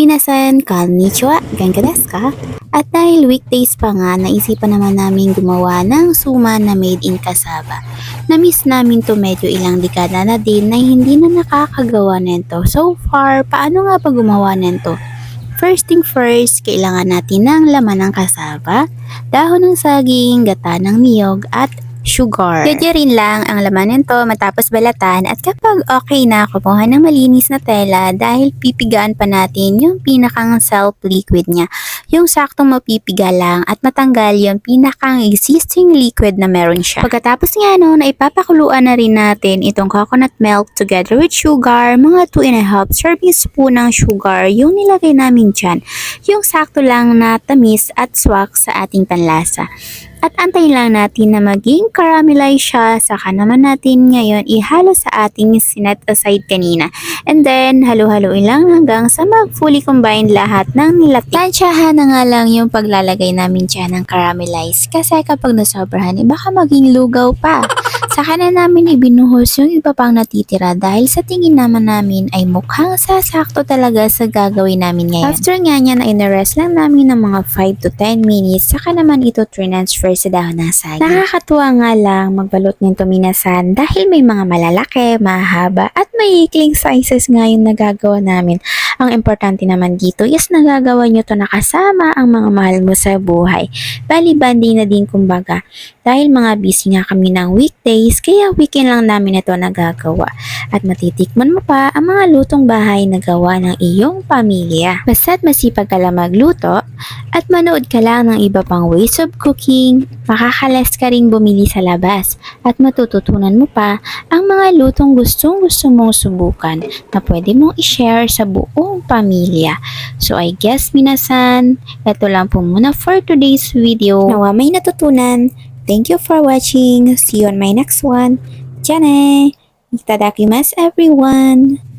Minasan, konnichiwa, genka desu ka? At dahil weekdays pa nga, naisipan naman namin gumawa ng suman na made in cassava. Na-miss namin to medyo ilang dekada na din na hindi na nakakagawa nito. So far, paano nga ba gumawa nito? First thing first, kailangan natin ng laman ng cassava, dahon ng saging, gata ng niyog, at sugar. Rin lang ang laman nito matapos balatan at kapag okay na, kumuha ng malinis na tela dahil pipigaan pa natin yung pinakang self liquid niya. Yung saktong mapipiga lang at matanggal yung pinakang existing liquid na meron siya. Pagkatapos nga na ipapakuluan na rin natin itong coconut milk together with sugar, mga 2½ serving spoon ng sugar yung nilagay namin dyan. Yung sakto lang na tamis at swak sa ating panlasa. At antayin lang natin na maging caramelize siya, saka naman natin ngayon ihalo sa ating sinet aside kanina. And then, halo-haloin lang hanggang sa mag-fully combine lahat ng nilatik. Tansyahan na nga lang yung paglalagay namin dyan ng caramelize kasi kapag nasobrahan, baka maging lugaw pa. Saka na namin ibinuhos yung iba pang natitira dahil sa tingin naman namin ay mukhang sasakto talaga sa gagawin namin ngayon. After nga niya na inarest lang namin ng mga 5 to 10 minutes, saka naman ito transfer sa dahon ng saging. Nakakatuwa nga lang magbalot nito minasan dahil may mga malalaki, mahaba at may ikling sizes nga yung nagagawa namin. Ang importante naman dito is nagagawa nyo to nakasama ang mga mahal mo sa buhay. Bali-banding na din kumbaga. Dahil mga busy nga kami ng weekdays, kaya weekend lang namin ito nagagawa. At matitikman mo pa ang mga lutong bahay na gawa ng iyong pamilya. Basta't masipag ka lang magluto at manood ka lang ng iba pang ways of cooking, makakalas ka ring bumili sa labas at matututunan mo pa ang mga lutong gustong-gusto mong subukan na pwede mong i-share sa buong pamilya. So I guess minasan, ito lang po muna for today's video. Nawa may natutunan. Thank you for watching. See you on my next one. Jane! Itadakimasu everyone!